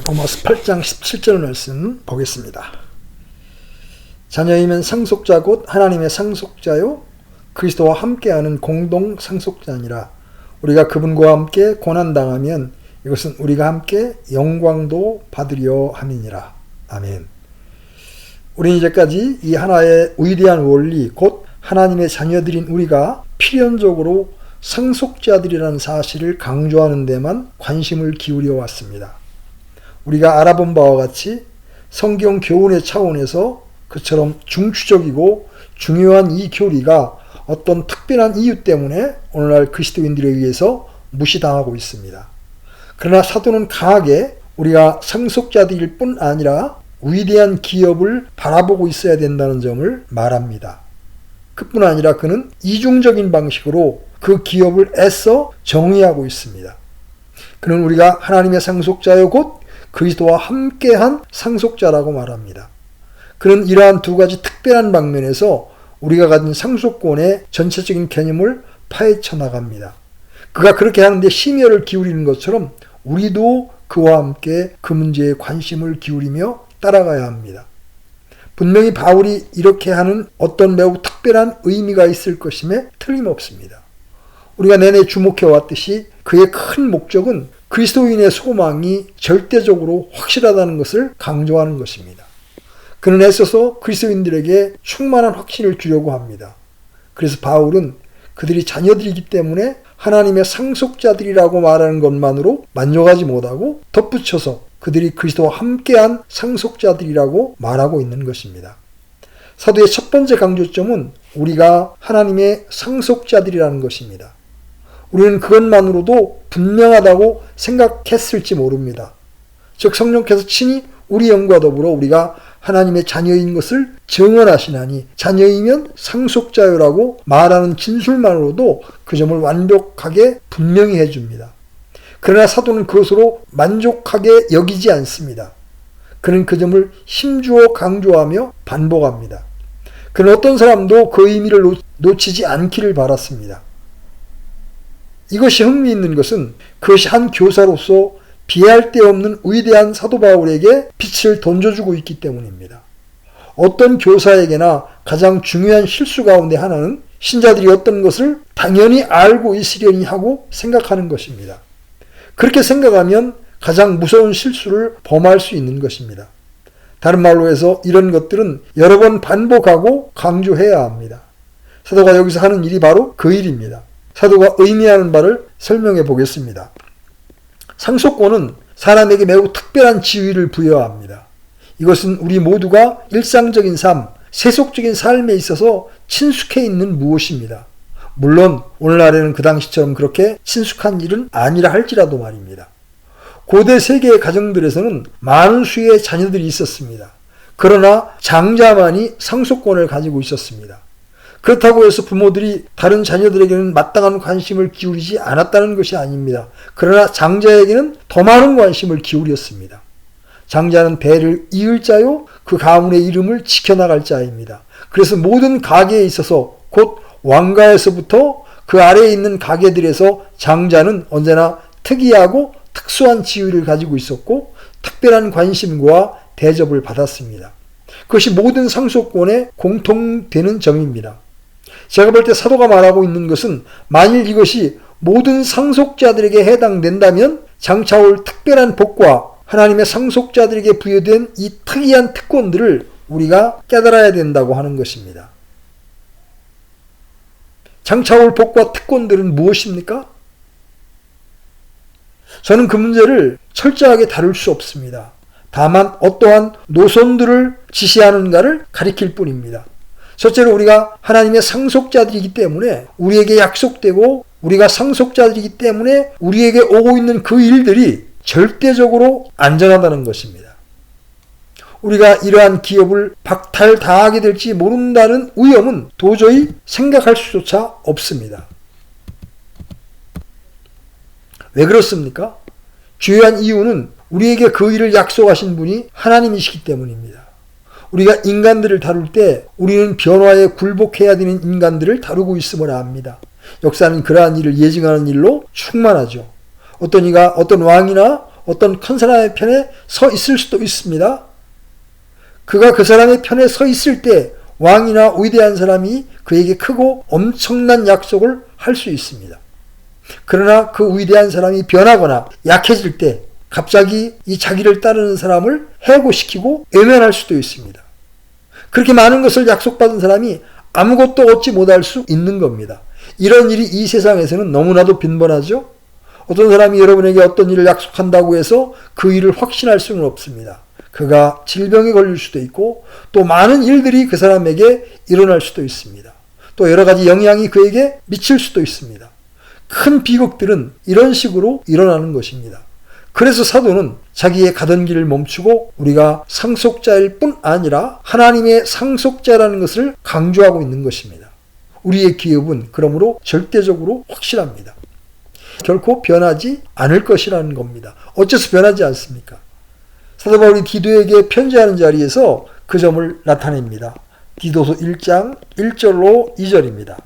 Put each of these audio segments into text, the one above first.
로마서 8장 17절 말씀 보겠습니다. 자녀이면 상속자 곧 하나님의 상속자요 그리스도와 함께하는 공동 상속자니라. 우리가 그분과 함께 고난당하면 이것은 우리가 함께 영광도 받으려 함이니라. 아멘. 우리는 이제까지 이 하나의 위대한 원리 곧 하나님의 자녀들인 우리가 필연적으로 상속자들이라는 사실을 강조하는 데만 관심을 기울여 왔습니다. 우리가 알아본 바와 같이 성경 교훈의 차원에서 그처럼 중추적이고 중요한 이 교리가 어떤 특별한 이유 때문에 오늘날 그리스도인들에 의해서 무시당하고 있습니다. 그러나 사도는 강하게 우리가 상속자들일 뿐 아니라 위대한 기업을 바라보고 있어야 된다는 점을 말합니다. 그뿐 아니라 그는 이중적인 방식으로 그 기업을 애써 정의하고 있습니다. 그는 우리가 하나님의 상속자요 곧 그리스도와 함께한 상속자라고 말합니다. 그는 이러한 두 가지 특별한 방면에서 우리가 가진 상속권의 전체적인 개념을 파헤쳐 나갑니다. 그가 그렇게 하는데 심혈을 기울이는 것처럼 우리도 그와 함께 그 문제에 관심을 기울이며 따라가야 합니다. 분명히 바울이 이렇게 하는 어떤 매우 특별한 의미가 있을 것임에 틀림없습니다. 우리가 내내 주목해 왔듯이 그의 큰 목적은 그리스도인의 소망이 절대적으로 확실하다는 것을 강조하는 것입니다. 그는 애써서 그리스도인들에게 충만한 확신을 주려고 합니다. 그래서 바울은 그들이 자녀들이기 때문에 하나님의 상속자들이라고 말하는 것만으로 만족하지 못하고 덧붙여서 그들이 그리스도와 함께한 상속자들이라고 말하고 있는 것입니다. 사도의 첫 번째 강조점은 우리가 하나님의 상속자들이라는 것입니다. 우리는 그것만으로도 분명하다고 생각했을지 모릅니다. 즉 성령께서 친히 우리 영과 더불어 우리가 하나님의 자녀인 것을 증언하시나니 자녀이면 상속자요라고 말하는 진술만으로도 그 점을 완벽하게 분명히 해줍니다. 그러나 사도는 그것으로 만족하게 여기지 않습니다. 그는 그 점을 힘주어 강조하며 반복합니다. 그는 어떤 사람도 그 의미를 놓치지 않기를 바랐습니다. 이것이 흥미있는 것은 그것이 한 교사로서 비할 데 없는 위대한 사도 바울에게 빛을 던져주고 있기 때문입니다. 어떤 교사에게나 가장 중요한 실수 가운데 하나는 신자들이 어떤 것을 당연히 알고 있으려니 하고 생각하는 것입니다. 그렇게 생각하면 가장 무서운 실수를 범할 수 있는 것입니다. 다른 말로 해서 이런 것들은 여러 번 반복하고 강조해야 합니다. 사도가 여기서 하는 일이 바로 그 일입니다. 사도가 의미하는 바를 설명해 보겠습니다. 상속권은 사람에게 매우 특별한 지위를 부여합니다. 이것은 우리 모두가 일상적인 삶, 세속적인 삶에 있어서 친숙해 있는 무엇입니다. 물론 오늘날에는 그 당시처럼 그렇게 친숙한 일은 아니라 할지라도 말입니다. 고대 세계의 가정들에서는 많은 수의 자녀들이 있었습니다. 그러나 장자만이 상속권을 가지고 있었습니다. 그렇다고 해서 부모들이 다른 자녀들에게는 마땅한 관심을 기울이지 않았다는 것이 아닙니다. 그러나 장자에게는 더 많은 관심을 기울였습니다. 장자는 배를 이을 자요 그 가문의 이름을 지켜나갈 자입니다. 그래서 모든 가게에 있어서 곧 왕가에서부터 그 아래에 있는 가게들에서 장자는 언제나 특이하고 특수한 지위를 가지고 있었고 특별한 관심과 대접을 받았습니다. 그것이 모든 상속권에 공통되는 점입니다. 제가 볼 때 사도가 말하고 있는 것은 만일 이것이 모든 상속자들에게 해당된다면 장차올 특별한 복과 하나님의 상속자들에게 부여된 이 특이한 특권들을 우리가 깨달아야 된다고 하는 것입니다. 장차올 복과 특권들은 무엇입니까? 저는 그 문제를 철저하게 다룰 수 없습니다. 다만 어떠한 노선들을 지시하는가를 가리킬 뿐입니다. 첫째로 우리가 하나님의 상속자들이기 때문에 우리에게 약속되고 우리가 상속자들이기 때문에 우리에게 오고 있는 그 일들이 절대적으로 안전하다는 것입니다. 우리가 이러한 기업을 박탈당하게 될지 모른다는 위험은 도저히 생각할 수조차 없습니다. 왜 그렇습니까? 주요한 이유는 우리에게 그 일을 약속하신 분이 하나님이시기 때문입니다. 우리가 인간들을 다룰 때 우리는 변화에 굴복해야 되는 인간들을 다루고 있음을 압니다. 역사는 그러한 일을 예증하는 일로 충만하죠. 어떤 왕이나 어떤 큰 사람의 편에 서 있을 수도 있습니다. 그가 그 사람의 편에 서 있을 때 왕이나 위대한 사람이 그에게 크고 엄청난 약속을 할 수 있습니다. 그러나 그 위대한 사람이 변하거나 약해질 때 갑자기 이 자기를 따르는 사람을 해고시키고 외면할 수도 있습니다. 그렇게 많은 것을 약속받은 사람이 아무것도 얻지 못할 수 있는 겁니다. 이런 일이 이 세상에서는 너무나도 빈번하죠. 어떤 사람이 여러분에게 어떤 일을 약속한다고 해서 그 일을 확신할 수는 없습니다. 그가 질병에 걸릴 수도 있고 또 많은 일들이 그 사람에게 일어날 수도 있습니다. 또 여러 가지 영향이 그에게 미칠 수도 있습니다. 큰 비극들은 이런 식으로 일어나는 것입니다. 그래서 사도는 자기의 가던 길을 멈추고 우리가 상속자일 뿐 아니라 하나님의 상속자라는 것을 강조하고 있는 것입니다. 우리의 기업은 그러므로 절대적으로 확실합니다. 결코 변하지 않을 것이라는 겁니다. 어째서 변하지 않습니까? 사도 바울이 디도에게 편지하는 자리에서 그 점을 나타냅니다. 디도서 1장 1절로 2절입니다.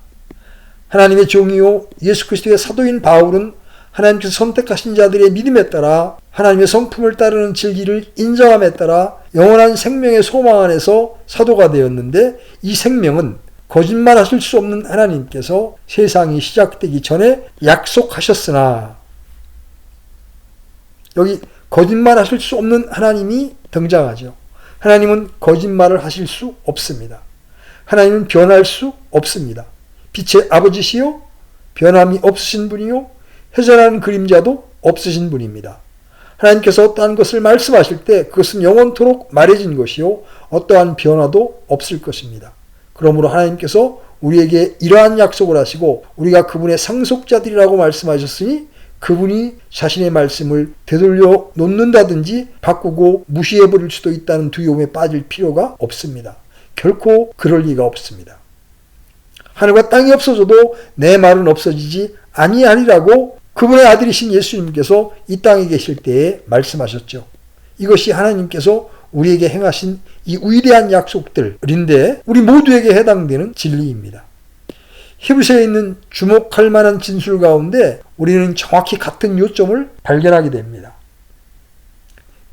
하나님의 종이요 예수 그리스도의 사도인 바울은 하나님께서 선택하신 자들의 믿음에 따라 하나님의 성품을 따르는 진리를 인정함에 따라 영원한 생명의 소망 안에서 사도가 되었는데 이 생명은 거짓말하실 수 없는 하나님께서 세상이 시작되기 전에 약속하셨으나, 여기 거짓말하실 수 없는 하나님이 등장하죠. 하나님은 거짓말을 하실 수 없습니다. 하나님은 변할 수 없습니다. 빛의 아버지시요 변함이 없으신 분이요 회전하는 그림자도 없으신 분입니다. 하나님께서 어떠한 것을 말씀하실 때 그것은 영원토록 말해진 것이요 어떠한 변화도 없을 것입니다. 그러므로 하나님께서 우리에게 이러한 약속을 하시고 우리가 그분의 상속자들이라고 말씀하셨으니 그분이 자신의 말씀을 되돌려 놓는다든지 바꾸고 무시해버릴 수도 있다는 두려움에 빠질 필요가 없습니다. 결코 그럴 리가 없습니다. 하늘과 땅이 없어져도 내 말은 없어지지 아니하리라고 그분의 아들이신 예수님께서 이 땅에 계실 때에 말씀하셨죠. 이것이 하나님께서 우리에게 행하신 이 위대한 약속들인데 우리 모두에게 해당되는 진리입니다. 히브리서에 있는 주목할 만한 진술 가운데 우리는 정확히 같은 요점을 발견하게 됩니다.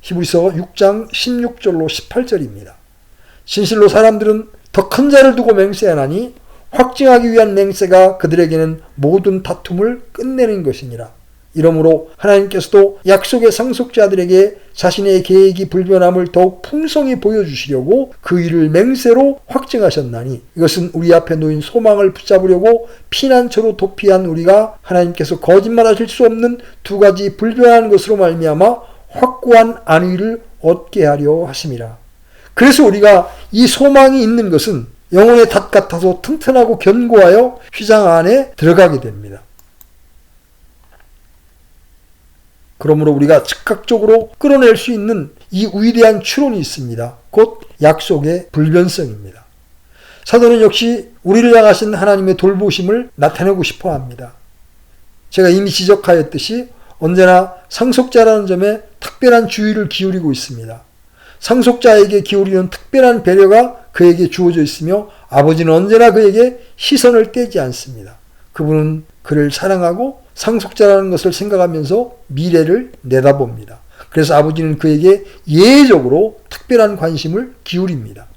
히브리서 6장 16절로 18절입니다. 진실로 사람들은 더 큰 자를 두고 맹세하나니 확증하기 위한 맹세가 그들에게는 모든 다툼을 끝내는 것이니라. 이러므로 하나님께서도 약속의 상속자들에게 자신의 계획이 불변함을 더욱 풍성히 보여주시려고 그 일을 맹세로 확증하셨나니 이것은 우리 앞에 놓인 소망을 붙잡으려고 피난처로 도피한 우리가 하나님께서 거짓말하실 수 없는 두 가지 불변한 것으로 말미암아 확고한 안위를 얻게 하려 하심이라. 그래서 우리가 이 소망이 있는 것은 영혼의 닷 같아서 튼튼하고 견고하여 휘장 안에 들어가게 됩니다. 그러므로 우리가 즉각적으로 끌어낼 수 있는 이 위대한 추론이 있습니다. 곧 약속의 불변성입니다. 사도는 역시 우리를 향하신 하나님의 돌보심을 나타내고 싶어 합니다. 제가 이미 지적하였듯이 언제나 상속자라는 점에 특별한 주의를 기울이고 있습니다. 상속자에게 기울이는 특별한 배려가 그에게 주어져 있으며 아버지는 언제나 그에게 시선을 떼지 않습니다. 그분은 그를 사랑하고 상속자라는 것을 생각하면서 미래를 내다봅니다. 그래서 아버지는 그에게 예외적으로 특별한 관심을 기울입니다.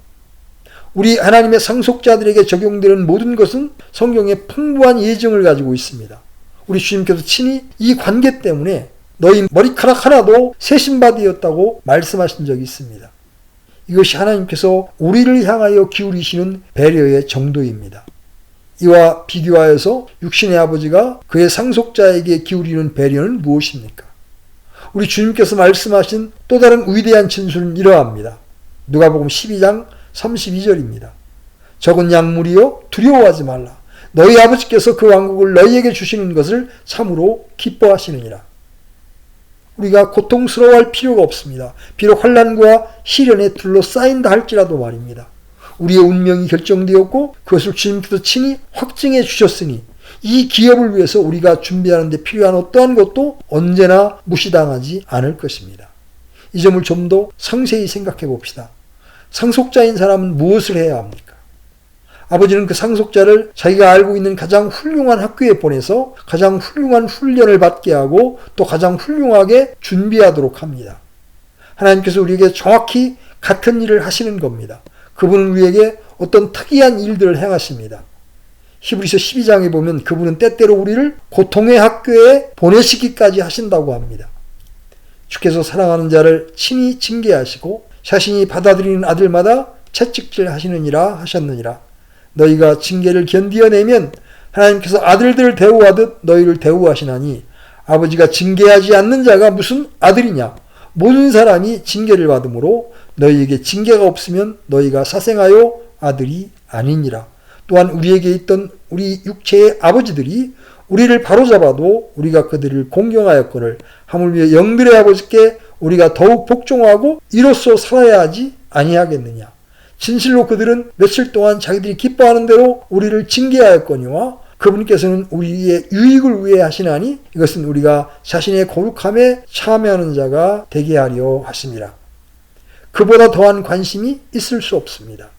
우리 하나님의 상속자들에게 적용되는 모든 것은 성경에 풍부한 예증을 가지고 있습니다. 우리 주님께서 친히 이 관계 때문에 너희 머리카락 하나도 새 신바되었다고 말씀하신 적이 있습니다. 이것이 하나님께서 우리를 향하여 기울이시는 배려의 정도입니다. 이와 비교하여서 육신의 아버지가 그의 상속자에게 기울이는 배려는 무엇입니까? 우리 주님께서 말씀하신 또 다른 위대한 진술은 이러합니다. 누가복음 12장 32절입니다. 적은 약물이여 두려워하지 말라. 너희 아버지께서 그 왕국을 너희에게 주시는 것을 참으로 기뻐하시느니라. 우리가 고통스러워할 필요가 없습니다. 비록 환난과 시련에 둘러싸인다 할지라도 말입니다. 우리의 운명이 결정되었고 그것을 주님께서 친히 확증해 주셨으니 이 기업을 위해서 우리가 준비하는 데 필요한 어떠한 것도 언제나 무시당하지 않을 것입니다. 이 점을 좀 더 상세히 생각해 봅시다. 상속자인 사람은 무엇을 해야 합니까? 아버지는 그 상속자를 자기가 알고 있는 가장 훌륭한 학교에 보내서 가장 훌륭한 훈련을 받게 하고 또 가장 훌륭하게 준비하도록 합니다. 하나님께서 우리에게 정확히 같은 일을 하시는 겁니다. 그분은 우리에게 어떤 특이한 일들을 행하십니다. 히브리서 12장에 보면 그분은 때때로 우리를 고통의 학교에 보내시기까지 하신다고 합니다. 주께서 사랑하는 자를 친히 징계하시고 자신이 받아들이는 아들마다 채찍질 하시느니라 하셨느니라. 너희가 징계를 견디어내면 하나님께서 아들들 대우하듯 너희를 대우하시나니 아버지가 징계하지 않는 자가 무슨 아들이냐. 모든 사람이 징계를 받으므로 너희에게 징계가 없으면 너희가 사생하여 아들이 아니니라. 또한 우리에게 있던 우리 육체의 아버지들이 우리를 바로잡아도 우리가 그들을 공경하였거늘 하물며 영들의 아버지께 우리가 더욱 복종하고 이로써 살아야 하지 아니하겠느냐. 진실로 그들은 며칠 동안 자기들이 기뻐하는 대로 우리를 징계하였거니와 그분께서는 우리의 유익을 위해 하시나니 이것은 우리가 자신의 거룩함에 참여하는 자가 되게 하려 하심이라. 그보다 더한 관심이 있을 수 없습니다.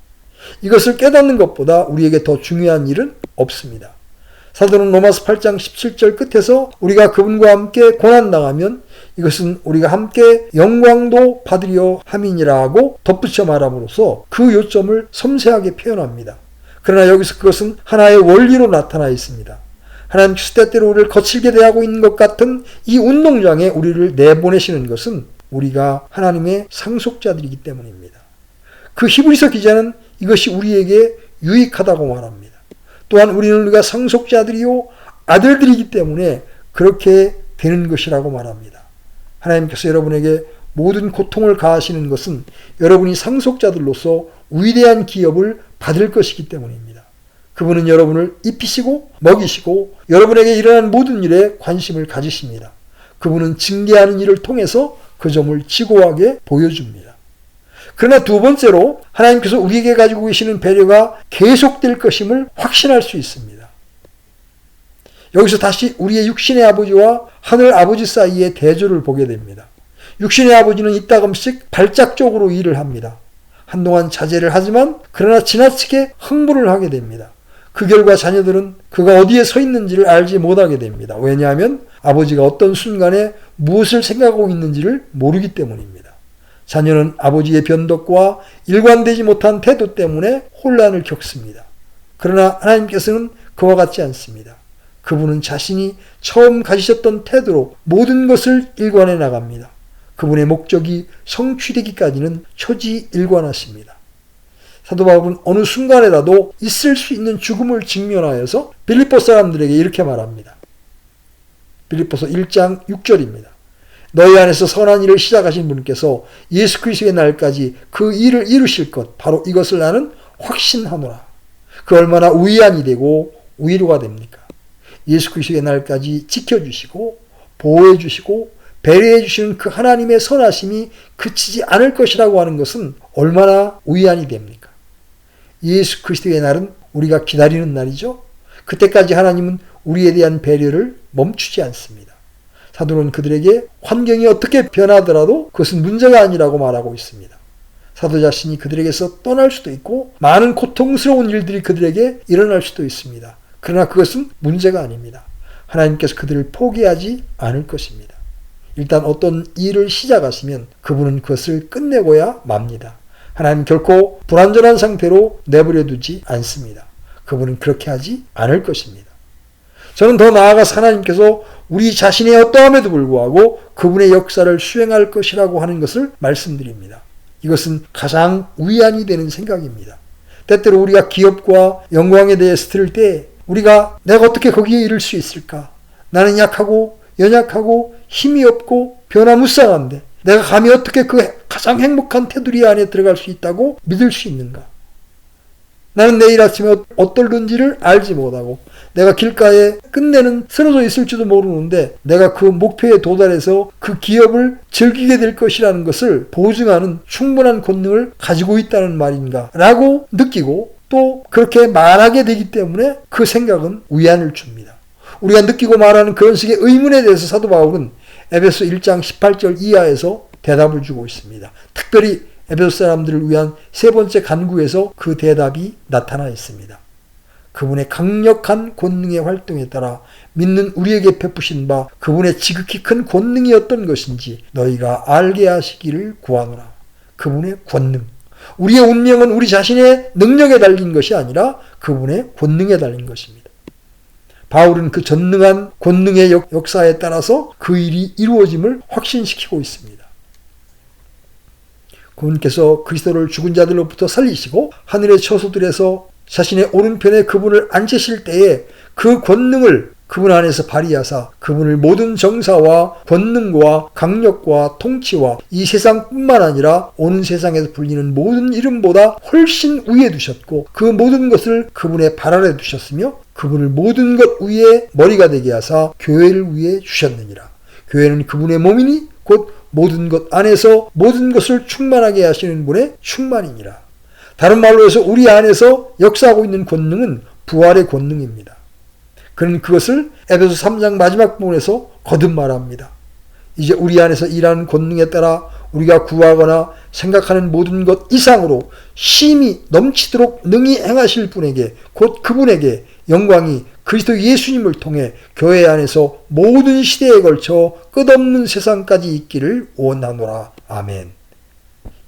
이것을 깨닫는 것보다 우리에게 더 중요한 일은 없습니다. 사도는 로마서 8장 17절 끝에서 우리가 그분과 함께 고난당하면 이것은 우리가 함께 영광도 받으려 함이니라 하고 덧붙여 말함으로써 그 요점을 섬세하게 표현합니다. 그러나 여기서 그것은 하나의 원리로 나타나 있습니다. 하나님께서 때때로 우리를 거칠게 대하고 있는 것 같은 이 운동장에 우리를 내보내시는 것은 우리가 하나님의 상속자들이기 때문입니다. 그 히브리서 기자는 이것이 우리에게 유익하다고 말합니다. 또한 우리가 상속자들이요 아들들이기 때문에 그렇게 되는 것이라고 말합니다. 하나님께서 여러분에게 모든 고통을 가하시는 것은 여러분이 상속자들로서 위대한 기업을 받을 것이기 때문입니다. 그분은 여러분을 입히시고 먹이시고 여러분에게 일어난 모든 일에 관심을 가지십니다. 그분은 징계하는 일을 통해서 그 점을 지고하게 보여줍니다. 그러나 두 번째로 하나님께서 우리에게 가지고 계시는 배려가 계속될 것임을 확신할 수 있습니다. 여기서 다시 우리의 육신의 아버지와 하늘 아버지 사이의 대조를 보게 됩니다. 육신의 아버지는 이따금씩 발작적으로 일을 합니다. 한동안 자제를 하지만 그러나 지나치게 흥분을 하게 됩니다. 그 결과 자녀들은 그가 어디에 서 있는지를 알지 못하게 됩니다. 왜냐하면 아버지가 어떤 순간에 무엇을 생각하고 있는지를 모르기 때문입니다. 자녀는 아버지의 변덕과 일관되지 못한 태도 때문에 혼란을 겪습니다. 그러나 하나님께서는 그와 같지 않습니다. 그분은 자신이 처음 가지셨던 태도로 모든 것을 일관해 나갑니다. 그분의 목적이 성취되기까지는 초지일관하십니다. 사도 바울은 어느 순간에라도 있을 수 있는 죽음을 직면하여서 빌립보 사람들에게 이렇게 말합니다. 빌립보서 1장 6절입니다. 너희 안에서 선한 일을 시작하신 분께서 예수 그리스도의 날까지 그 일을 이루실 것 바로 이것을 나는 확신하노라. 그 얼마나 위안이 되고 위로가 됩니까? 예수 그리스도의 날까지 지켜주시고 보호해 주시고 배려해 주시는 그 하나님의 선하심이 그치지 않을 것이라고 하는 것은 얼마나 위안이 됩니까? 예수 그리스도의 날은 우리가 기다리는 날이죠. 그때까지 하나님은 우리에 대한 배려를 멈추지 않습니다. 사도는 그들에게 환경이 어떻게 변하더라도 그것은 문제가 아니라고 말하고 있습니다. 사도 자신이 그들에게서 떠날 수도 있고 많은 고통스러운 일들이 그들에게 일어날 수도 있습니다. 그러나 그것은 문제가 아닙니다. 하나님께서 그들을 포기하지 않을 것입니다. 일단 어떤 일을 시작하시면 그분은 그것을 끝내고야 맙니다. 하나님 결코 불완전한 상태로 내버려 두지 않습니다. 그분은 그렇게 하지 않을 것입니다. 저는 더 나아가서 하나님께서 우리 자신의 어떠함에도 불구하고 그분의 역사를 수행할 것이라고 하는 것을 말씀드립니다. 이것은 가장 위안이 되는 생각입니다. 때때로 우리가 기업과 영광에 대해서 들을 때 우리가 내가 어떻게 거기에 이를 수 있을까? 나는 약하고 연약하고 힘이 없고 변화무쌍한데 내가 감히 어떻게 그 가장 행복한 테두리 안에 들어갈 수 있다고 믿을 수 있는가? 나는 내일 아침에 어떨는지를 알지 못하고 내가 길가에 끝내는 쓰러져 있을지도 모르는데 내가 그 목표에 도달해서 그 기업을 즐기게 될 것이라는 것을 보증하는 충분한 권능을 가지고 있다는 말인가 라고 느끼고 또 그렇게 말하게 되기 때문에 그 생각은 위안을 줍니다. 우리가 느끼고 말하는 그런 식의 의문에 대해서 사도 바울은 에베소 1장 18절 이하에서 대답을 주고 있습니다. 특별히 에베소 사람들을 위한 세 번째 간구에서 그 대답이 나타나 있습니다. 그분의 강력한 권능의 활동에 따라 믿는 우리에게 베푸신 바 그분의 지극히 큰 권능이 어떤 것인지 너희가 알게 하시기를 구하노라. 그분의 권능. 우리의 운명은 우리 자신의 능력에 달린 것이 아니라 그분의 권능에 달린 것입니다. 바울은 그 전능한 권능의 역사에 따라서 그 일이 이루어짐을 확신시키고 있습니다. 그분께서 그리스도를 죽은 자들로부터 살리시고 하늘의 처소들에서 자신의 오른편에 그분을 앉으실 때에 그 권능을 그분 안에서 발휘하사 그분을 모든 정사와 권능과 강력과 통치와 이 세상뿐만 아니라 오는 세상에서 불리는 모든 이름보다 훨씬 위에 두셨고 그 모든 것을 그분의 발 아래 두셨으며 그분을 모든 것 위에 머리가 되게 하사 교회를 위해 주셨느니라. 교회는 그분의 몸이니 곧 모든 것 안에서 모든 것을 충만하게 하시는 분의 충만이니라. 다른 말로 해서 우리 안에서 역사하고 있는 권능은 부활의 권능입니다. 그는 그것을 에베소 3장 마지막 부분에서 거듭 말합니다. 이제 우리 안에서 일하는 권능에 따라 우리가 구하거나 생각하는 모든 것 이상으로 심히 넘치도록 능히 행하실 분에게 곧 그분에게 영광이 그리스도 예수님을 통해 교회 안에서 모든 시대에 걸쳐 끝없는 세상까지 있기를 원하노라. 아멘.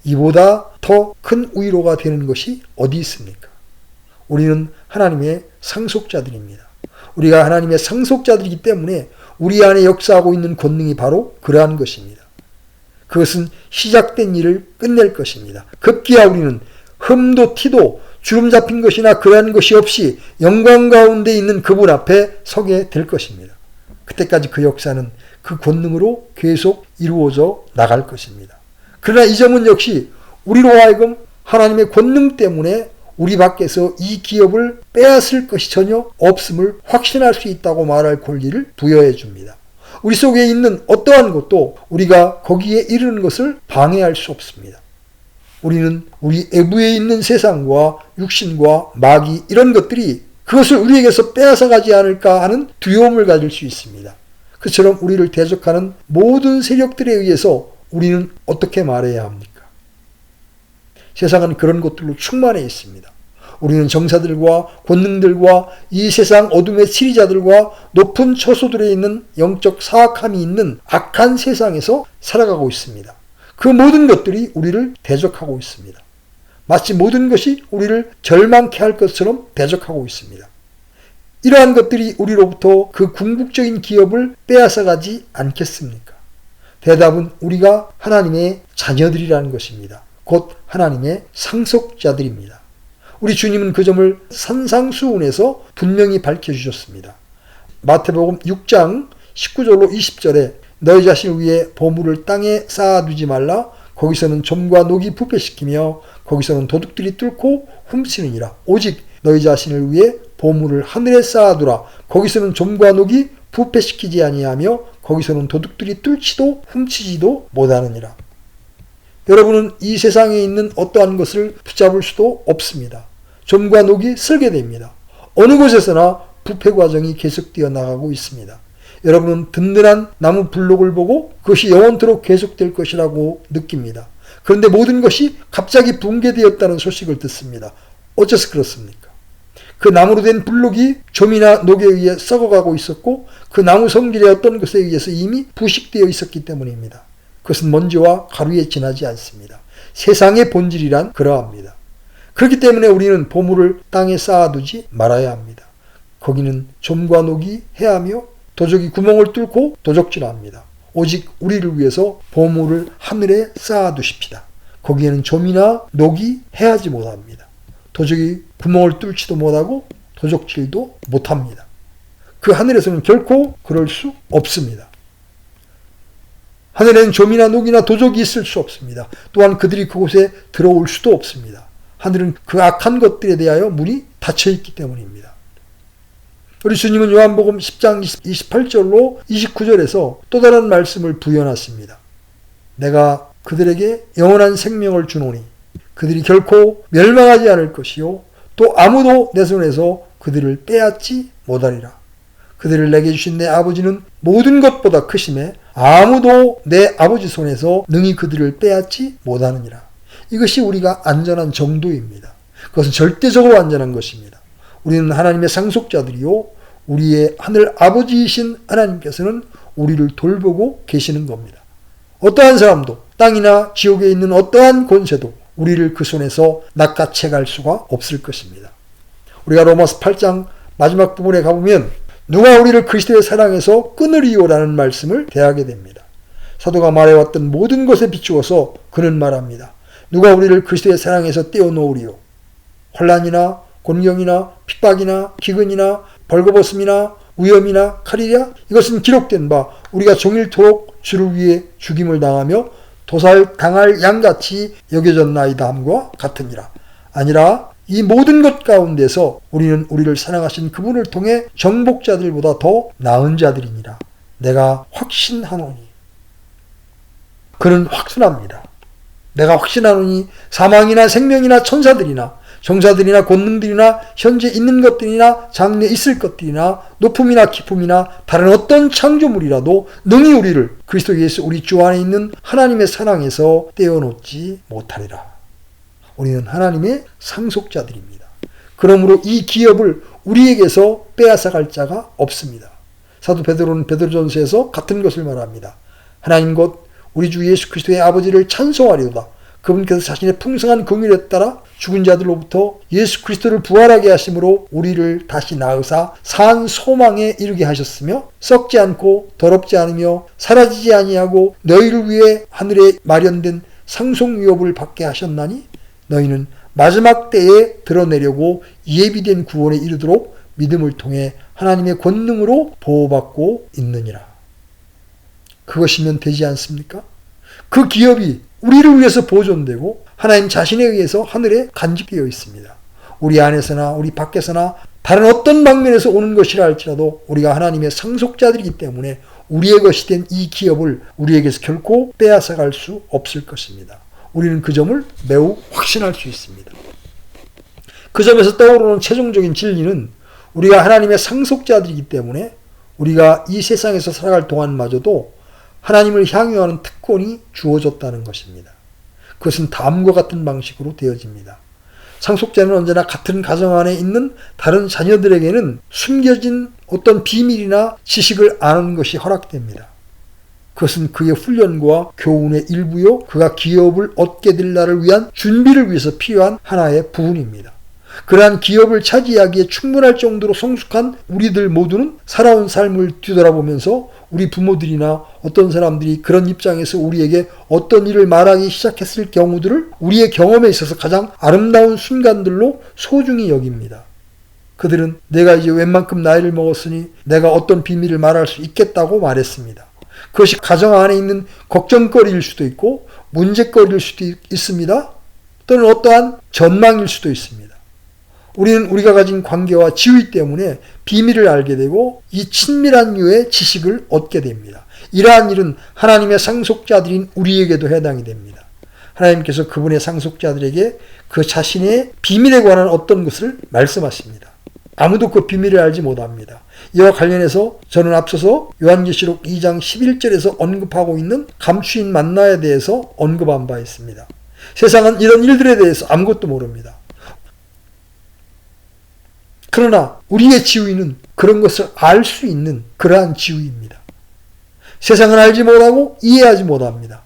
이보다 더 큰 위로가 되는 것이 어디 있습니까? 우리는 하나님의 상속자들입니다. 우리가 하나님의 상속자들이기 때문에 우리 안에 역사하고 있는 권능이 바로 그러한 것입니다. 그것은 시작된 일을 끝낼 것입니다. 급기야 우리는 흠도 티도 주름 잡힌 것이나 그러한 것이 없이 영광 가운데 있는 그분 앞에 서게 될 것입니다. 그때까지 그 역사는 그 권능으로 계속 이루어져 나갈 것입니다. 그러나 이 점은 역시 우리로 하여금 하나님의 권능 때문에 우리 밖에서 이 기업을 빼앗을 것이 전혀 없음을 확신할 수 있다고 말할 권리를 부여해 줍니다. 우리 속에 있는 어떠한 것도 우리가 거기에 이르는 것을 방해할 수 없습니다. 우리는 우리 외부에 있는 세상과 육신과 마귀 이런 것들이 그것을 우리에게서 빼앗아가지 않을까 하는 두려움을 가질 수 있습니다. 그처럼 우리를 대적하는 모든 세력들에 의해서 우리는 어떻게 말해야 합니까? 세상은 그런 것들로 충만해 있습니다. 우리는 정사들과 권능들과 이 세상 어둠의 치리자들과 높은 처소들에 있는 영적 사악함이 있는 악한 세상에서 살아가고 있습니다. 그 모든 것들이 우리를 대적하고 있습니다. 마치 모든 것이 우리를 절망케 할 것처럼 대적하고 있습니다. 이러한 것들이 우리로부터 그 궁극적인 기업을 빼앗아가지 않겠습니까? 대답은 우리가 하나님의 자녀들이라는 것입니다. 곧 하나님의 상속자들입니다. 우리 주님은 그 점을 산상수훈에서 분명히 밝혀주셨습니다. 마태복음 6장 19절로 20절에 너희 자신을 위해 보물을 땅에 쌓아두지 말라. 거기서는 좀과 녹이 부패시키며 거기서는 도둑들이 뚫고 훔치느니라. 오직 너희 자신을 위해 보물을 하늘에 쌓아두라. 거기서는 좀과 녹이 부패시키지 아니하며 거기서는 도둑들이 뚫지도 훔치지도 못하느니라. 여러분은 이 세상에 있는 어떠한 것을 붙잡을 수도 없습니다. 좀과 녹이 슬게 됩니다. 어느 곳에서나 부패 과정이 계속되어 나가고 있습니다. 여러분은 든든한 나무 블록을 보고 그것이 영원토록 계속될 것이라고 느낍니다. 그런데 모든 것이 갑자기 붕괴되었다는 소식을 듣습니다. 어째서 그렇습니까? 그 나무로 된 블록이 좀이나 녹에 의해 썩어가고 있었고 그 나무 성질의 어떤 것에 의해서 이미 부식되어 있었기 때문입니다. 그것은 먼지와 가루에 지나지 않습니다. 세상의 본질이란 그러합니다. 그렇기 때문에 우리는 보물을 땅에 쌓아두지 말아야 합니다. 거기는 좀과 녹이 해하며 도적이 구멍을 뚫고 도적질합니다. 오직 우리를 위해서 보물을 하늘에 쌓아두십시다. 거기에는 좀이나 녹이 해하지 못합니다. 도적이 구멍을 뚫지도 못하고 도적질도 못합니다. 그 하늘에서는 결코 그럴 수 없습니다. 하늘에는 좀이나 녹이나 도적이 있을 수 없습니다. 또한 그들이 그곳에 들어올 수도 없습니다. 하늘은 그 악한 것들에 대하여 문이 닫혀있기 때문입니다. 우리 주님은 요한복음 10장 28절로 29절에서 또 다른 말씀을 부여놨습니다. 내가 그들에게 영원한 생명을 주노니 그들이 결코 멸망하지 않을 것이요 또 아무도 내 손에서 그들을 빼앗지 못하리라. 그들을 내게 주신 내 아버지는 모든 것보다 크심에 아무도 내 아버지 손에서 능히 그들을 빼앗지 못하느니라. 이것이 우리가 안전한 정도입니다. 그것은 절대적으로 안전한 것입니다. 우리는 하나님의 상속자들이요 우리의 하늘 아버지이신 하나님께서는 우리를 돌보고 계시는 겁니다. 어떠한 사람도 땅이나 지옥에 있는 어떠한 권세도 우리를 그 손에서 낚아채 갈 수가 없을 것입니다. 우리가 로마서 8장 마지막 부분에 가보면 누가 우리를 그리스도의 사랑에서 끊으리요라는 말씀을 대하게 됩니다. 사도가 말해왔던 모든 것에 비추어서 그는 말합니다. 누가 우리를 그리스도의 사랑에서 떼어놓으리요. 환난이나 곤경이나 핍박이나 기근이나 벌거벗음이나 위험이나 칼이랴 이것은 기록된 바 우리가 종일토록 주를 위해 죽임을 당하며 도살당할 양같이 여겨졌나이다 함과 같으니라. 아니라 이 모든 것 가운데서 우리는 우리를 사랑하신 그분을 통해 정복자들보다 더 나은 자들이니라. 내가 확신하노니. 그는 확신합니다. 내가 확신하노니 사망이나 생명이나 천사들이나 정사들이나 권능들이나 현재 있는 것들이나 장래 있을 것들이나 높음이나 깊음이나 다른 어떤 창조물이라도 능히 우리를 그리스도 예수 우리 주 안에 있는 하나님의 사랑에서 떼어놓지 못하리라. 우리는 하나님의 상속자들입니다. 그러므로 이 기업을 우리에게서 빼앗아갈 자가 없습니다. 사도 베드로는 베드로전서에서 같은 것을 말합니다. 하나님 곧 우리 주 예수 그리스도의 아버지를 찬송하리로다. 그분께서 자신의 풍성한 긍휼에 따라 죽은 자들로부터 예수 그리스도를 부활하게 하심으로 우리를 다시 낳으사 산 소망에 이르게 하셨으며 썩지 않고 더럽지 않으며 사라지지 아니하고 너희를 위해 하늘에 마련된 상속유업을 받게 하셨나니 너희는 마지막 때에 드러내려고 예비된 구원에 이르도록 믿음을 통해 하나님의 권능으로 보호받고 있느니라. 그것이면 되지 않습니까? 그 기업이 우리를 위해서 보존되고 하나님 자신에 의해서 하늘에 간직되어 있습니다. 우리 안에서나 우리 밖에서나 다른 어떤 방면에서 오는 것이라 할지라도 우리가 하나님의 상속자들이기 때문에 우리의 것이 된 이 기업을 우리에게서 결코 빼앗아갈 수 없을 것입니다. 우리는 그 점을 매우 확신할 수 있습니다. 그 점에서 떠오르는 최종적인 진리는 우리가 하나님의 상속자들이기 때문에 우리가 이 세상에서 살아갈 동안마저도 하나님을 향유하는 특권이 주어졌다는 것입니다. 그것은 다음과 같은 방식으로 되어집니다. 상속자는 언제나 같은 가정 안에 있는 다른 자녀들에게는 숨겨진 어떤 비밀이나 지식을 아는 것이 허락됩니다. 그것은 그의 훈련과 교훈의 일부요, 그가 기업을 얻게 될 날을 위한 준비를 위해서 필요한 하나의 부분입니다. 그러한 기업을 차지하기에 충분할 정도로 성숙한 우리들 모두는 살아온 삶을 뒤돌아보면서 우리 부모들이나 어떤 사람들이 그런 입장에서 우리에게 어떤 일을 말하기 시작했을 경우들을 우리의 경험에 있어서 가장 아름다운 순간들로 소중히 여깁니다. 그들은 내가 이제 웬만큼 나이를 먹었으니 내가 어떤 비밀을 말할 수 있겠다고 말했습니다. 그것이 가정 안에 있는 걱정거리일 수도 있고 문제거리일 수도 있습니다. 또는 어떠한 전망일 수도 있습니다. 우리는 우리가 가진 관계와 지위 때문에 비밀을 알게 되고 이 친밀한 류의 지식을 얻게 됩니다. 이러한 일은 하나님의 상속자들인 우리에게도 해당이 됩니다. 하나님께서 그분의 상속자들에게 그 자신의 비밀에 관한 어떤 것을 말씀하십니다. 아무도 그 비밀을 알지 못합니다. 이와 관련해서 저는 앞서서 요한계시록 2장 11절에서 언급하고 있는 감추인 만나에 대해서 언급한 바 있습니다. 세상은 이런 일들에 대해서 아무것도 모릅니다. 그러나 우리의 지위는 그런 것을 알 수 있는 그러한 지위입니다. 세상은 알지 못하고 이해하지 못합니다.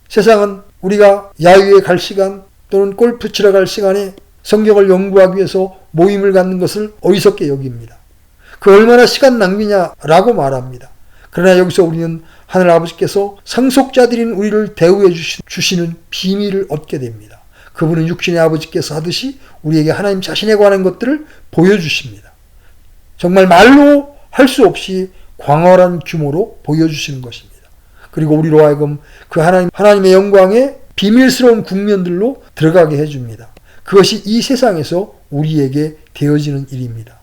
세상은 우리가 야유에 갈 시간 또는 골프 치러 갈 시간에 성경을 연구하기 위해서 모임을 갖는 것을 어리석게 여깁니다. 그 얼마나 시간 낭비냐라고 말합니다. 그러나 여기서 우리는 하늘 아버지께서 상속자들인 우리를 대우해 주시는 비밀을 얻게 됩니다. 그분은 육신의 아버지께서 하듯이 우리에게 하나님 자신에 관한 것들을 보여주십니다. 정말 말로 할 수 없이 광활한 규모로 보여주시는 것입니다. 그리고 우리로 하여금 그 하나님의 영광의 비밀스러운 국면들로 들어가게 해줍니다. 그것이 이 세상에서 우리에게 되어지는 일입니다.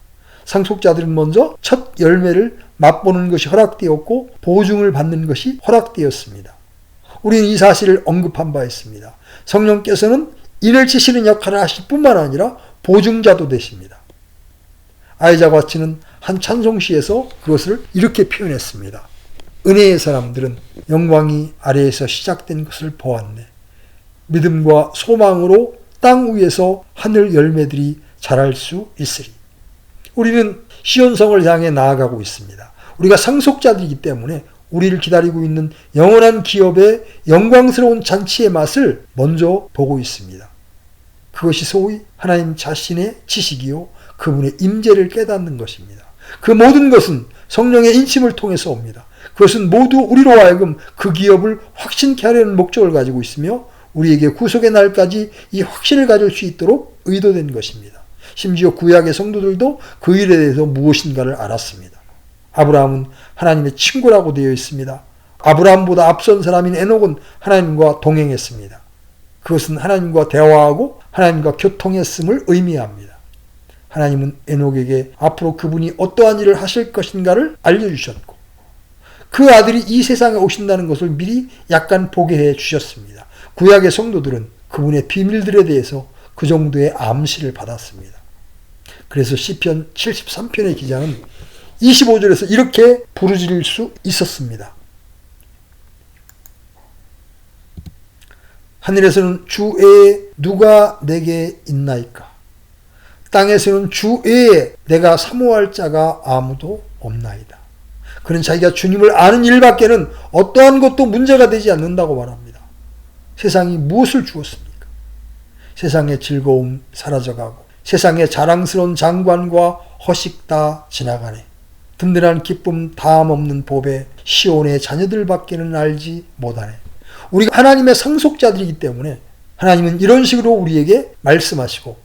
상속자들은 먼저 첫 열매를 맛보는 것이 허락되었고 보증을 받는 것이 허락되었습니다. 우리는 이 사실을 언급한 바 있습니다. 성령께서는 인을 치시는 역할을 하실 뿐만 아니라 보증자도 되십니다. 아이작 와츠는 한 찬송시에서 그것을 이렇게 표현했습니다. 은혜의 사람들은 영광이 아래에서 시작된 것을 보았네. 믿음과 소망으로 땅 위에서 하늘 열매들이 자랄 수 있으리. 우리는 시온성을 향해 나아가고 있습니다. 우리가 상속자들이기 때문에 우리를 기다리고 있는 영원한 기업의 영광스러운 잔치의 맛을 먼저 보고 있습니다. 그것이 소위 하나님 자신의 지식이요 그분의 임재를 깨닫는 것입니다. 그 모든 것은 성령의 인침을 통해서 옵니다. 그것은 모두 우리로 하여금 그 기업을 확신케 하려는 목적을 가지고 있으며 우리에게 구속의 날까지 이 확신을 가질 수 있도록 의도된 것입니다. 심지어 구약의 성도들도 그 일에 대해서 무엇인가를 알았습니다. 아브라함은 하나님의 친구라고 되어 있습니다. 아브라함보다 앞선 사람인 에녹은 하나님과 동행했습니다. 그것은 하나님과 대화하고 하나님과 교통했음을 의미합니다. 하나님은 에녹에게 앞으로 그분이 어떠한 일을 하실 것인가를 알려주셨고 그 아들이 이 세상에 오신다는 것을 미리 약간 보게 해 주셨습니다. 구약의 성도들은 그분의 비밀들에 대해서 그 정도의 암시를 받았습니다. 그래서 시편 73편의 기자는 25절에서 이렇게 부르짖을 수 있었습니다. 하늘에서는 주 외에 누가 내게 있나이까? 땅에서는 주 외에 내가 사모할 자가 아무도 없나이다. 그는 자기가 주님을 아는 일밖에는 어떠한 것도 문제가 되지 않는다고 말합니다. 세상이 무엇을 주었습니까? 세상의 즐거움 사라져가고 세상의 자랑스러운 장관과 허식 다 지나가네. 든든한 기쁨 다함 없는 보배 시온의 자녀들밖에는 알지 못하네. 우리가 하나님의 상속자들이기 때문에 하나님은 이런 식으로 우리에게 말씀하시고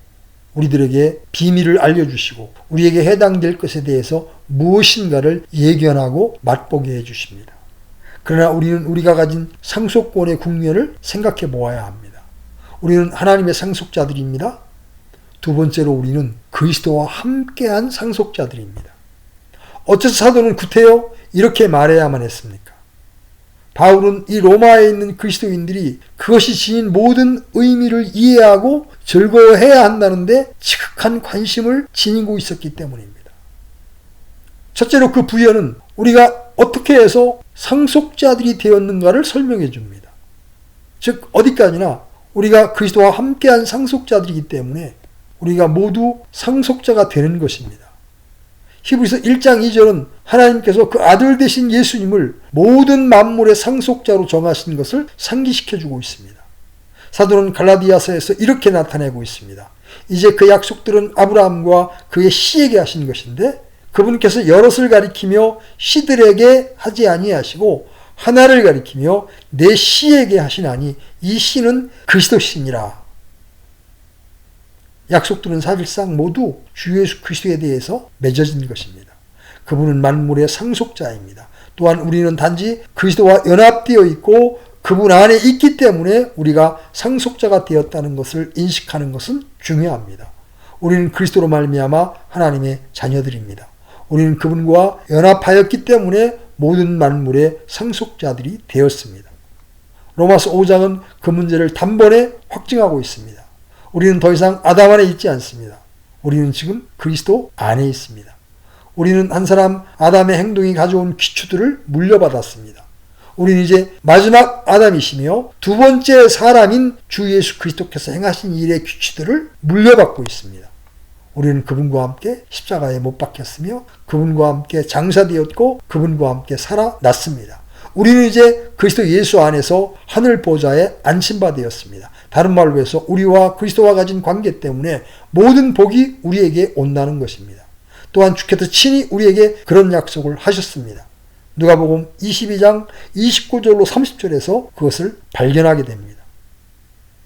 우리들에게 비밀을 알려주시고 우리에게 해당될 것에 대해서 무엇인가를 예견하고 맛보게 해주십니다. 그러나 우리는 우리가 가진 상속권의 국면을 생각해 보아야 합니다. 우리는 하나님의 상속자들입니다. 두 번째로 우리는 그리스도와 함께한 상속자들입니다. 어째서 사도는 구태여 이렇게 말해야만 했습니까? 바울은 이 로마에 있는 그리스도인들이 그것이 지닌 모든 의미를 이해하고 즐거워해야 한다는데 지극한 관심을 지니고 있었기 때문입니다. 첫째로 그 부여는 우리가 어떻게 해서 상속자들이 되었는가를 설명해 줍니다. 즉 어디까지나 우리가 그리스도와 함께한 상속자들이기 때문에 우리가 모두 상속자가 되는 것입니다. 히브리서 1장 2절은 하나님께서 그 아들 되신 예수님을 모든 만물의 상속자로 정하신 것을 상기시켜주고 있습니다. 사도는 갈라디아서에서 이렇게 나타내고 있습니다. 이제 그 약속들은 아브라함과 그의 씨에게 하신 것인데 그분께서 여럿을 가리키며 씨들에게 하지 아니하시고 하나를 가리키며 내 씨에게 하시나니 이 씨는 그리스도시니라. 약속들은 사실상 모두 주 예수 그리스도에 대해서 맺어진 것입니다. 그분은 만물의 상속자입니다. 또한 우리는 단지 그리스도와 연합되어 있고 그분 안에 있기 때문에 우리가 상속자가 되었다는 것을 인식하는 것은 중요합니다. 우리는 그리스도로 말미암아 하나님의 자녀들입니다. 우리는 그분과 연합하였기 때문에 모든 만물의 상속자들이 되었습니다. 로마서 5장은 그 문제를 단번에 확증하고 있습니다. 우리는 더 이상 아담 안에 있지 않습니다. 우리는 지금 그리스도 안에 있습니다. 우리는 한 사람 아담의 행동이 가져온 귀추들을 물려받았습니다. 우리는 이제 마지막 아담이시며 두 번째 사람인 주 예수 그리스도께서 행하신 일의 귀추들을 물려받고 있습니다. 우리는 그분과 함께 십자가에 못 박혔으며 그분과 함께 장사되었고 그분과 함께 살아났습니다. 우리는 이제 그리스도 예수 안에서 하늘 보좌에 안심받았습니다. 다른 말로 해서 우리와 그리스도와 가진 관계 때문에 모든 복이 우리에게 온다는 것입니다. 또한 주께서 친히 우리에게 그런 약속을 하셨습니다. 누가복음 22장 29절로 30절에서 그것을 발견하게 됩니다.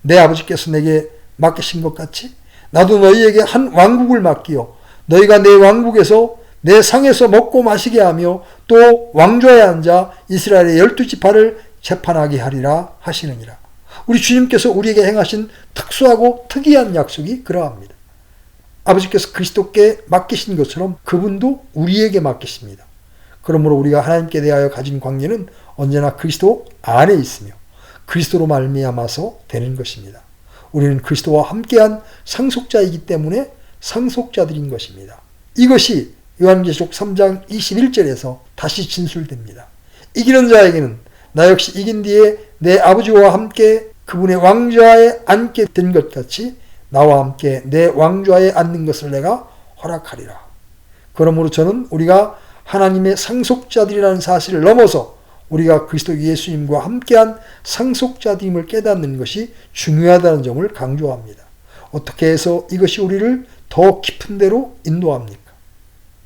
내 아버지께서 내게 맡기신 것 같이 나도 너희에게 한 왕국을 맡기어 너희가 내 왕국에서 내 상에서 먹고 마시게 하며 또 왕좌에 앉아 이스라엘의 12지파를 재판하게 하리라 하시느니라. 우리 주님께서 우리에게 행하신 특수하고 특이한 약속이 그러합니다. 아버지께서 그리스도께 맡기신 것처럼 그분도 우리에게 맡기십니다. 그러므로 우리가 하나님께 대하여 가진 관계는 언제나 그리스도 안에 있으며 그리스도로 말미암아서 되는 것입니다. 우리는 그리스도와 함께한 상속자이기 때문에 상속자들인 것입니다. 이것이 요한계시록 3장 21절에서 다시 진술됩니다. 이기는 자에게는 나 역시 이긴 뒤에 내 아버지와 함께 그분의 왕좌에 앉게 된 것 같이 나와 함께 내 왕좌에 앉는 것을 내가 허락하리라. 그러므로 저는 우리가 하나님의 상속자들이라는 사실을 넘어서 우리가 그리스도 예수님과 함께한 상속자됨을 깨닫는 것이 중요하다는 점을 강조합니다. 어떻게 해서 이것이 우리를 더 깊은 데로 인도합니까?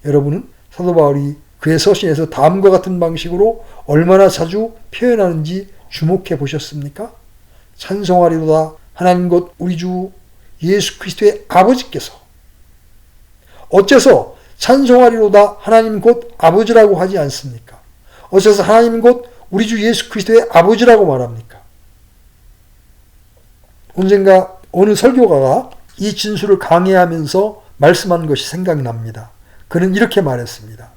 여러분은 사도 바울이 그의 서신에서 다음과 같은 방식으로 얼마나 자주 표현하는지 주목해 보셨습니까? 찬송하리로다 하나님 곧 우리 주 예수 그리스도의 아버지께서. 어째서 찬송하리로다 하나님 곧 아버지라고 하지 않습니까? 어째서 하나님 곧 우리 주 예수 그리스도의 아버지라고 말합니까? 언젠가 어느 설교가가 이 진술을 강해하면서 말씀한 것이 생각이 납니다. 그는 이렇게 말했습니다.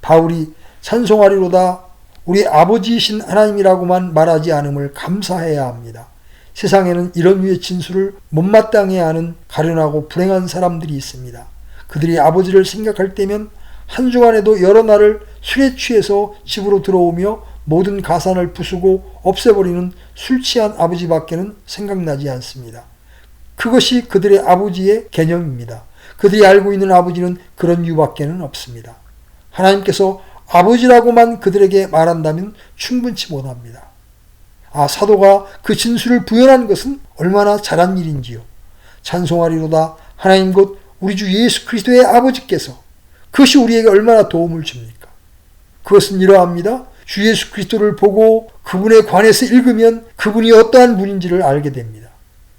바울이 찬송하리로다 우리 아버지이신 하나님이라고만 말하지 않음을 감사해야 합니다. 세상에는 이런 류의 진술을 못마땅해 하는 가련하고 불행한 사람들이 있습니다. 그들이 아버지를 생각할 때면 한 주간에도 여러 날을 술에 취해서 집으로 들어오며 모든 가산을 부수고 없애버리는 술 취한 아버지밖에는 생각나지 않습니다. 그것이 그들의 아버지의 개념입니다. 그들이 알고 있는 아버지는 그런 이유밖에는 없습니다. 하나님께서 아버지라고만 그들에게 말한다면 충분치 못합니다. 사도가 그 진술을 부연한 것은 얼마나 잘한 일인지요. 찬송하리로다 하나님 곧 우리 주 예수 그리스도의 아버지께서. 그것이 우리에게 얼마나 도움을 줍니까? 그것은 이러합니다. 주 예수 그리스도를 보고 그분에 관해서 읽으면 그분이 어떠한 분인지를 알게 됩니다.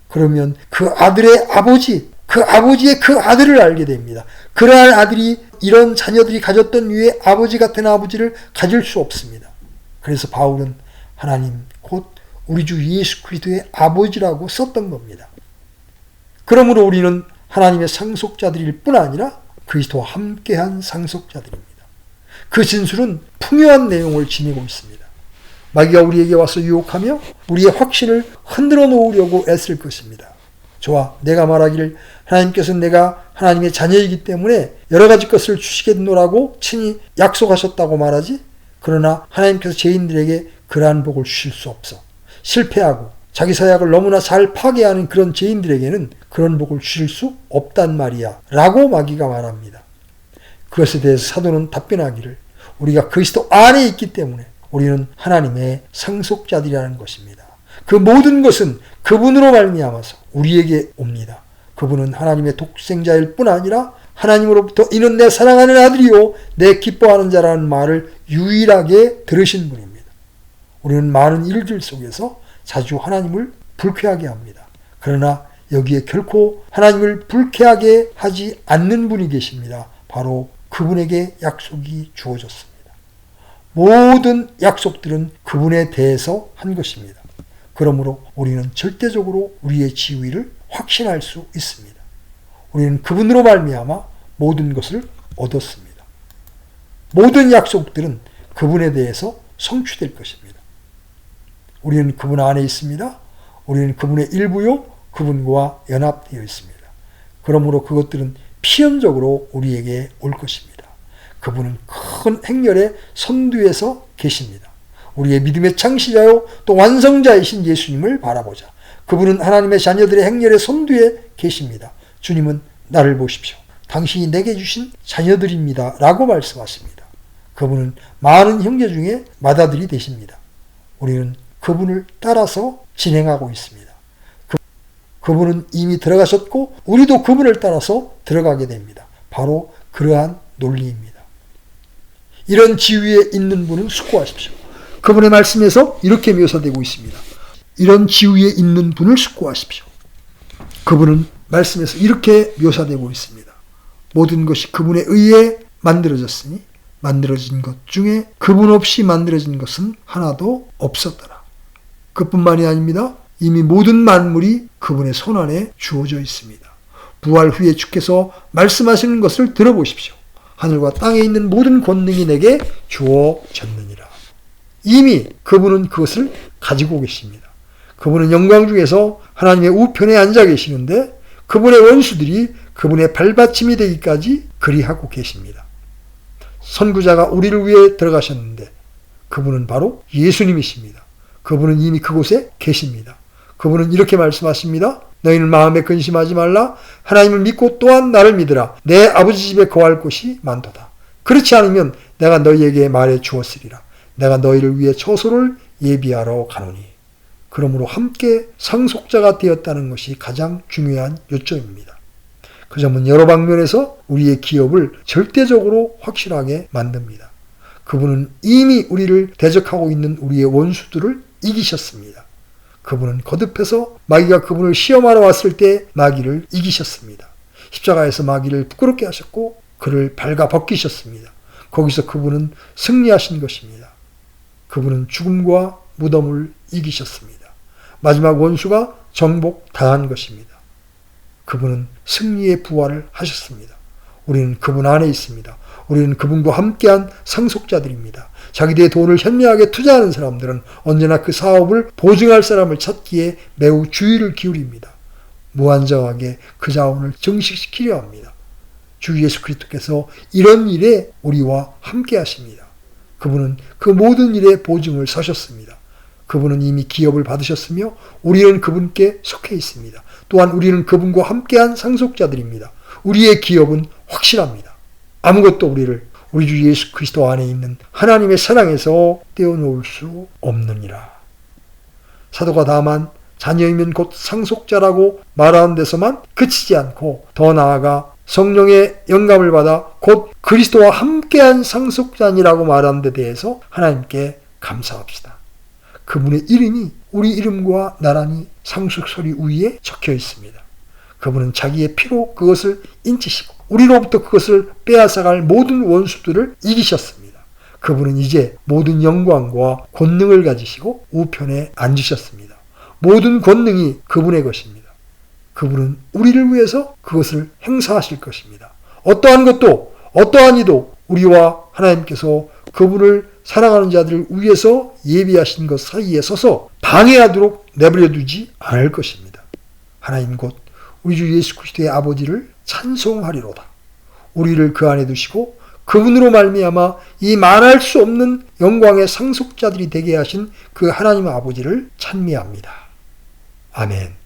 그러면 그 아들의 아버지, 그 아버지의 그 아들을 알게 됩니다. 그러한 아들이 이런 자녀들이 가졌던 류의 아버지 같은 아버지를 가질 수 없습니다. 그래서 바울은 하나님 곧 우리 주 예수 그리스도의 아버지라고 썼던 겁니다. 그러므로 우리는 하나님의 상속자들일 뿐 아니라 그리스도와 함께한 상속자들입니다. 그 진술은 풍요한 내용을 지니고 있습니다. 마귀가 우리에게 와서 유혹하며 우리의 확신을 흔들어 놓으려고 애쓸 것입니다. 좋아, 내가 말하기를 하나님께서는 내가 하나님의 자녀이기 때문에 여러 가지 것을 주시겠노라고 친히 약속하셨다고 말하지, 그러나 하나님께서 죄인들에게 그러한 복을 주실 수 없어. 실패하고 자기 사약을 너무나 잘 파괴하는 그런 죄인들에게는 그런 복을 주실 수 없단 말이야 라고 마귀가 말합니다. 그것에 대해서 사도는 답변하기를 우리가 그리스도 안에 있기 때문에 우리는 하나님의 상속자들이라는 것입니다. 그 모든 것은 그분으로 말미암아서 우리에게 옵니다. 그분은 하나님의 독생자일 뿐 아니라 하나님으로부터 이는 내 사랑하는 아들이요 내 기뻐하는 자라는 말을 유일하게 들으신 분입니다. 우리는 많은 일들 속에서 자주 하나님을 불쾌하게 합니다. 그러나 여기에 결코 하나님을 불쾌하게 하지 않는 분이 계십니다. 바로 그분에게 약속이 주어졌습니다. 모든 약속들은 그분에 대해서 한 것입니다. 그러므로 우리는 절대적으로 우리의 지위를 확신할 수 있습니다. 우리는 그분으로 말미암아 모든 것을 얻었습니다. 모든 약속들은 그분에 대해서 성취될 것입니다. 우리는 그분 안에 있습니다. 우리는 그분의 일부요, 그분과 연합되어 있습니다. 그러므로 그것들은 필연적으로 우리에게 올 것입니다. 그분은 큰 행렬의 선두에서 계십니다. 우리의 믿음의 창시자요 또 완성자이신 예수님을 바라보자. 그분은 하나님의 자녀들의 행렬의 선두에 계십니다. 주님은 나를 보십시오. 당신이 내게 주신 자녀들입니다. 라고 말씀하십니다. 그분은 많은 형제 중에 맏아들이 되십니다. 우리는 그분을 따라서 진행하고 있습니다. 그분은 이미 들어가셨고 우리도 그분을 따라서 들어가게 됩니다. 바로 그러한 논리입니다. 이런 지위에 있는 분은 숙고하십시오. 그분의 말씀에서 이렇게 묘사되고 있습니다. 이런 지위에 있는 분을 숙고하십시오. 그분은 말씀에서 이렇게 묘사되고 있습니다. 모든 것이 그분에 의해 만들어졌으니 만들어진 것 중에 그분 없이 만들어진 것은 하나도 없었더라. 그뿐만이 아닙니다. 이미 모든 만물이 그분의 손안에 주어져 있습니다. 부활 후에 주께서 말씀하시는 것을 들어보십시오. 하늘과 땅에 있는 모든 권능이 내게 주어졌느니라. 이미 그분은 그것을 가지고 계십니다. 그분은 영광 중에서 하나님의 우편에 앉아 계시는데 그분의 원수들이 그분의 발받침이 되기까지 그리하고 계십니다. 선구자가 우리를 위해 들어가셨는데 그분은 바로 예수님이십니다. 그분은 이미 그곳에 계십니다. 그분은 이렇게 말씀하십니다. 너희는 마음에 근심하지 말라. 하나님을 믿고 또한 나를 믿으라. 내 아버지 집에 거할 곳이 많도다. 그렇지 않으면 내가 너희에게 말해 주었으리라. 내가 너희를 위해 처소를 예비하러 가노니. 그러므로 함께 상속자가 되었다는 것이 가장 중요한 요점입니다. 그 점은 여러 방면에서 우리의 기업을 절대적으로 확실하게 만듭니다. 그분은 이미 우리를 대적하고 있는 우리의 원수들을 이기셨습니다. 그분은 거듭해서 마귀가 그분을 시험하러 왔을 때 마귀를 이기셨습니다. 십자가에서 마귀를 부끄럽게 하셨고 그를 발가 벗기셨습니다. 거기서 그분은 승리하신 것입니다. 그분은 죽음과 무덤을 이기셨습니다. 마지막 원수가 정복당한 것입니다. 그분은 승리의 부활을 하셨습니다. 우리는 그분 안에 있습니다. 우리는 그분과 함께한 상속자들입니다. 자기들의 돈을 현명하게 투자하는 사람들은 언제나 그 사업을 보증할 사람을 찾기에 매우 주의를 기울입니다. 무한정하게 그 자원을 증식시키려 합니다. 주 예수 그리스도께서 이런 일에 우리와 함께 하십니다. 그분은 그 모든 일에 보증을 서셨습니다. 그분은 이미 기업을 받으셨으며 우리는 그분께 속해 있습니다. 또한 우리는 그분과 함께한 상속자들입니다. 우리의 기업은 확실합니다. 아무것도 우리 주 예수 그리스도 안에 있는 하나님의 사랑에서 떼어놓을 수 없느니라. 사도가 다만 자녀이면 곧 상속자라고 말하는 데서만 그치지 않고 더 나아가 성령의 영감을 받아 곧 그리스도와 함께한 상속자니라고 말하는 데 대해서 하나님께 감사합시다. 그분의 이름이 우리 이름과 나란히 상속서리 위에 적혀 있습니다. 그분은 자기의 피로 그것을 인치시고 우리로부터 그것을 빼앗아갈 모든 원수들을 이기셨습니다. 그분은 이제 모든 영광과 권능을 가지시고 우편에 앉으셨습니다. 모든 권능이 그분의 것입니다. 그분은 우리를 위해서 그것을 행사하실 것입니다. 어떠한 것도 어떠한 이도 우리와 하나님께서 그분을 사랑하는 자들을 위해서 예비하신 것 사이에 서서 방해하도록 내버려 두지 않을 것입니다. 하나님 곧 우리 주 예수 그리스도의 아버지를 찬송하리로다. 우리를 그 안에 두시고 그분으로 말미암아 이 말할 수 없는 영광의 상속자들이 되게 하신 그 하나님 아버지를 찬미합니다. 아멘.